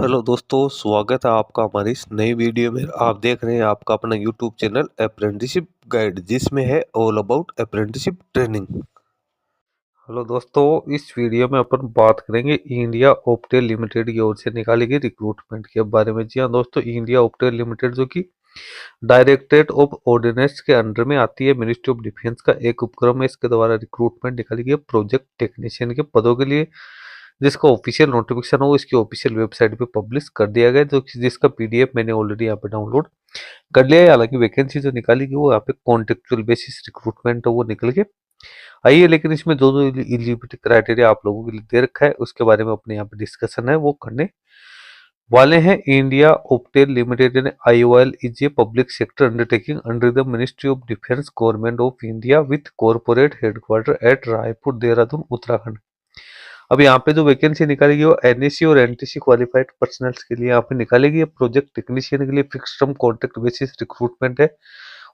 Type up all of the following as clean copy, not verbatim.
Hello दोस्तों, स्वागत है आपका हमारी इस नई वीडियो में। आप देख रहे हैं आपका अपना यूट्यूब चैनल अप्रेंटिसशिप गाइड, जिसमें है all about apprenticeship training. Hello दोस्तों, इस वीडियो में अपन बात करेंगे इंडिया ऑप्टेल लिमिटेड की ओर से निकाली गई रिक्रूटमेंट के बारे में। जी हाँ दोस्तों, इंडिया ऑप्टेल लिमिटेड जो कि डायरेक्टरेट ऑफ ऑर्डिनेंस के अंडर में आती है, मिनिस्ट्री ऑफ डिफेंस का एक उपक्रम है। इसके द्वारा रिक्रूटमेंट निकाली गई है प्रोजेक्ट टेक्नीशियन के पदों के लिए, जिसका ऑफिशियल नोटिफिकेशन हो इसकी ऑफिशियल वेबसाइट पे पब्लिश कर दिया गया है, जो जिसका पीडीएफ मैंने ऑलरेडी यहाँ पे डाउनलोड कर लिया है। हालांकि वैकेंसी जो निकाली गई वो यहाँ पे कॉन्ट्रेक्चुअल बेसिस रिक्रूटमेंट है, वो निकल के आई है। लेकिन इसमें जो जो एलिजिबिलिटी क्राइटेरिया आप लोगों के लिए दे रखा है उसके बारे में अपने यहाँ पे डिस्कशन है वो करने वाले हैं। India Optel Limited and IOL is a public sector undertaking under the ministry of defence, government of India, with corporate headquarter at Raipur, Dehradun, Uttarakhand. अब यहाँ पे जो वैकेंसी निकालेगी वो एनएससी और एनटीसी क्वालिफाइड पर्सनल्स के लिए यहाँ पे निकालेगी। प्रोजेक्ट टेक्नीशियन के लिए fix term contract basis recruitment है,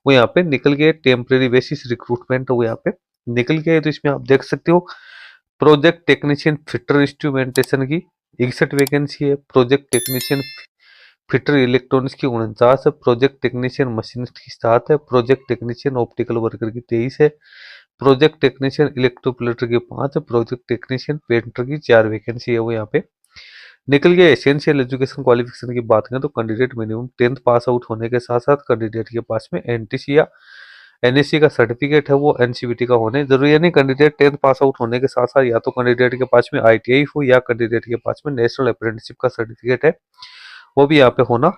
वो यहाँ पे निकल गया। टेम्परेरी बेसिस रिक्रूटमेंट है वो यहाँ पे निकल गया है। तो इसमें आप देख सकते हो प्रोजेक्ट टेक्नीशियन फिटर इंस्ट्रूमेंटेशन की 61 वैकेंसी है। प्रोजेक्ट टेक्नीशियन फिटर इलेक्ट्रॉनिक्स की 49 है। प्रोजेक्ट टेक्नीशियन मशीनिस्ट की 7 है। प्रोजेक्ट टेक्नीशियन ऑप्टिकल वर्कर की 23 है। प्रोजेक्ट टेक्नीशियन इलेक्ट्रोप्लेटर की 5 है। प्रोजेक्ट टेक्नीशियन पेंटर की 4 वैकेंसी है, वो यहाँ पे निकल गया। एसेंशियल एजुकेशन क्वालिफिकेशन की बात करें तो candidate minimum 10th pass out होने के साथ साथ कैंडिडेट के पास में एनटीसी या एनएससी का सर्टिफिकेट है वो एनसीवीटी का होने जरूरी है। नहीं, कैंडिडेट 10th पास आउट होने के साथ साथ या तो कैंडिडेट के पास में आईटीआई हो या कैंडिडेट के पास में नेशनल अप्रेंटिसशिप का सर्टिफिकेट है, वो भी यहाँ पे होना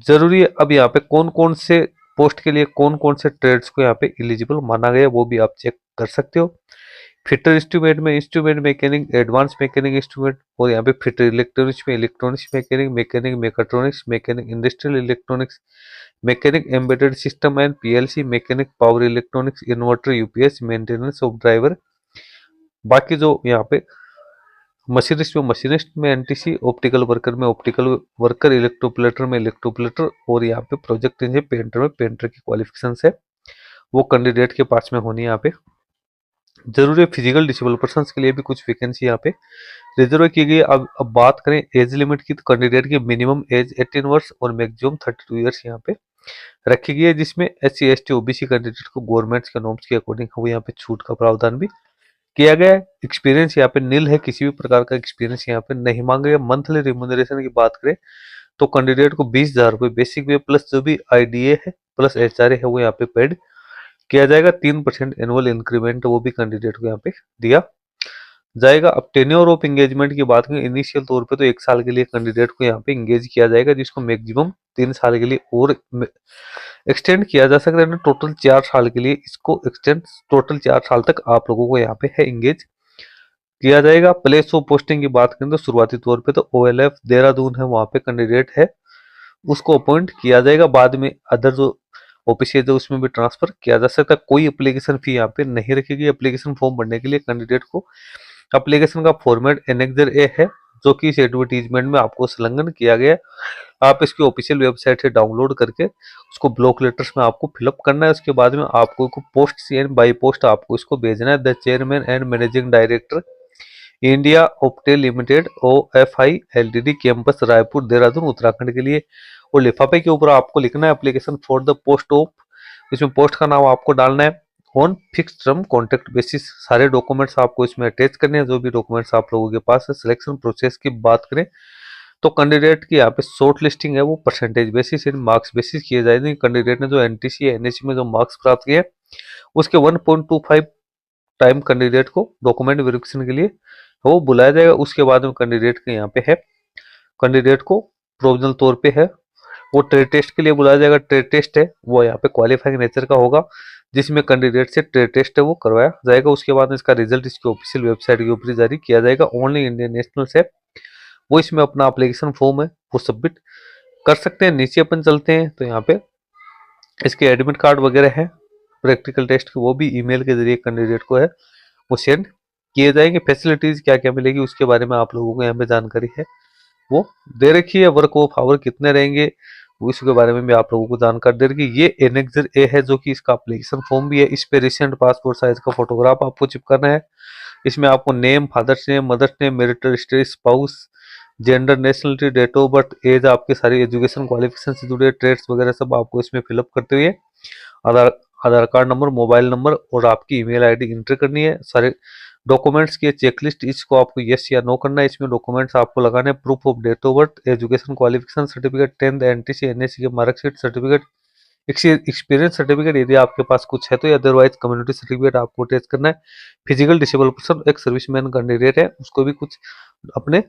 जरूरी है। अब यहाँ पे कौन कौन से पोस्ट के लिए कौन कौन से ट्रेड्स को यहाँ पे एलिजिबल माना गया वो भी आप चेक कर सकते हो। फिटर इंस्ट्रूमेंट में instrument mechanic, advance mechanic instrument, और यहाँ पे फिटर इलेक्ट्रॉनिक्स में electronics mechanic, mechanic mechatronics, mechanic industrial electronics, mechanic embedded system and PLC, mechanic power electronics, inverter, UPS, maintenance of driver. बाकी जो यहाँ पे मशीनिस्ट में एनटीसी, ऑप्टिकल वर्कर में ऑप्टिकल वर्कर, इलेक्ट्रोप्लेटर में इलेक्ट्रोप्लेटर, और यहाँ पे प्रोजेक्ट इंजीनियर पेंटर में पेंटर की क्वालिफिकेशन है वो कैंडिडेट के पास में होनी है। यहाँ पे जरूरी है। फिजिकल डिसेबल पर्सन के लिए भी कुछ वैकेंसी यहाँ पे रिजर्व की गई है। अब बात करें एज लिमिट की, तो कैंडिडेट की मिनिमम एज 18 वर्ष और मैक्सिमम 32 ईयर्स यहाँ पे रखी गई है, जिसमें SC ST OBC कैंडिडेट को गवर्नमेंट के नॉर्म्स के अकॉर्डिंग वो यहाँ पे छूट का प्रावधान भी किया गया है। एक्सपीरियंस यहाँ पे नील है, किसी भी प्रकार का एक्सपीरियंस यहाँ पे नहीं मांगा गया। मंथली रिम्यूनरेशन की बात करें तो कैंडिडेट को 20,000 रुपये बेसिक पे प्लस जो भी आईडीए है प्लस एचआरए है वो यहाँ पे पेड किया जाएगा। 3% एनुअल इंक्रीमेंट वो भी कैंडिडेट को यहाँ पे दिया जाएगा। अब टेन्योर ऑफ एंगेजमेंट की बात करें, इनिशियल तौर पे तो 1 साल के लिए कैंडिडेट को यहाँ पे एंगेज किया जाएगा, जिसको मैक्सिमम 3 साल के लिए और एक्सटेंड किया जा सकता है। टोटल 4 साल के लिए इसको एक्सटेंड, टोटल 4 साल तक आप लोगों को यहाँ पे है एंगेज किया जाएगा। प्लेस ऑफ पोस्टिंग की बात करें तो शुरुआती तौर पे तो OLF देहरादून है, वहां पे कैंडिडेट है उसको अपॉइंट किया जाएगा। बाद में अदर जो ऑफिस है उसमें भी ट्रांसफर किया जा सकता है। कोई एप्लीकेशन फी यहाँ पे नहीं रखी गई। एप्लीकेशन फॉर्म भरने के लिए कैंडिडेट को एप्लीकेशन का फॉर्मेट एनेक्सर ए है, जो कि इस एडवर्टीजमेंट में आपको संलग्न किया गया है। आप इसकी ऑफिशियल वेबसाइट से डाउनलोड करके उसको ब्लॉक लेटर्स में आपको फिलअप करना है। उसके बाद में आपको पोस्ट एंड बाई पोस्ट आपको इसको भेजना है। The chairman and managing director India Optel limited OFI LTD, campus Raipur, Dehradun, Uttarakhand के लिए। और लिफाफे के ऊपर आपको लिखना है application for the post of, इसमें पोस्ट का नाम आपको डालना है on fix term contract basis. सारे डॉक्यूमेंट्स आपको इसमें अटैच करने हैं, जो भी डॉक्यूमेंट्स आप लोगों के पास है। सिलेक्शन प्रोसेस की बात करें तो कैंडिडेट की यहाँ पे शॉर्ट लिस्टिंग है वो percentage basis and marks basis किए जाएंगे। कैंडिडेट ने जो एनटीसी एनएससी में जो मार्क्स प्राप्त किए उसके 1.25 टाइम कैंडिडेट को डॉक्यूमेंट वेरिफिकेशन के लिए वो बुलाया जाएगा। उसके बाद में कैंडिडेट के यहाँ पे है, कैंडिडेट को प्रोविजनल तौर पे है वो ट्रेड टेस्ट के लिए बुलाया जाएगा। ट्रेड टेस्ट है वो यहाँ पे क्वालिफाइंग नेचर का होगा, जिसमें कैंडिडेट से ट्रेड टेस्ट है वो करवाया जाएगा। उसके बाद इसका रिजल्ट इसकी ऑफिशियल वेबसाइट के ऊपर जारी किया जाएगा। ओनली इंडियन नेशनल से वो इसमें अपना एप्लीकेशन फॉर्म है वो सबमिट कर सकते हैं। नीचे अपन चलते हैं तो यहाँ पे इसके एडमिट कार्ड वगैरह है, प्रैक्टिकल टेस्ट के वो भी ईमेल के जरिए कैंडिडेट को है वो सेंड किए जाएंगे। फैसिलिटीज क्या क्या मिलेगी उसके बारे में आप लोगों को यहाँ पे जानकारी है वो दे रखी है। वर्क ऑफ आवर कितने रहेंगे इसके बारे में भी आप लोगों को जानकारी दे रखी है। ये एनेक्सर ए है, जो कि इसका एप्लीकेशन फॉर्म भी है। इस पे रिसेंट पासपोर्ट साइज का फोटोग्राफ आपको चिपकाना है। इसमें आपको name, father's name, mother's name, marital status, spouse, gender, nationality, date of birth, age, आपकी सारी एजुकेशन क्वालिफिकेशन से जुड़े ट्रेड्स वगैरह सब आपको इसमें फिलअप करते हुए Aadhaar Aadhaar card number, mobile number और आपकी ईमेल आईडी एंटर करनी है। सारे डॉक्यूमेंट्स की चेकलिस्ट, इसको आपको यस या नो करना है। इसमें डॉक्यूमेंट्स आपको लगाने हैं proof of date of birth, education qualification certificate, 10th NTC NSC के मार्कशीट सर्टिफिकेट, एक्सपीरियंस सर्टिफिकेट यदि आपके पास कुछ है तो, अदरवाइज कम्युनिटी सर्टिफिकेट आपको अटैच करना है। Physical disable person, ex serviceman candidate है, उसको भी कुछ अपने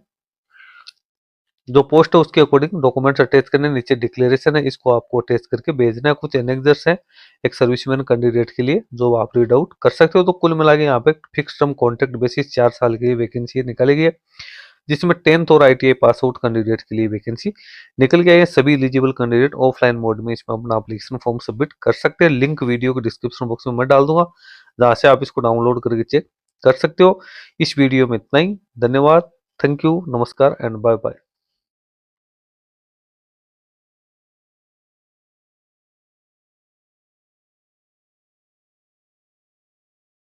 जो पोस्ट है उसके अकॉर्डिंग डॉक्यूमेंट्स अटैच करने, नीचे डिक्लेरेशन है इसको आपको अटैच करके भेजना है। कुछ एनेक्सर्स है एक सर्विसमैन कैंडिडेट के लिए जो आप रीड आउट कर सकते हो। तो कुल मिला के यहाँ पे फिक्स टर्म कॉन्ट्रैक्ट बेसिस 4 साल की वैकेंसी निकाली गई है, जिसमें 10th और ITI पास आउट कैंडिडेट के लिए वैकेंसी निकल गया है। सभी एलिजिबल कैंडिडेट ऑफलाइन मोड में इसमें अपना एप्लीकेशन फॉर्म सबमिट कर सकते हैं। लिंक वीडियो के डिस्क्रिप्शन बॉक्स में मैं डाल दूंगा, जहां से आप इसको डाउनलोड करके चेक कर सकते हो। इस वीडियो में इतना ही, धन्यवाद, थैंक यू, नमस्कार एंड बाय बाय।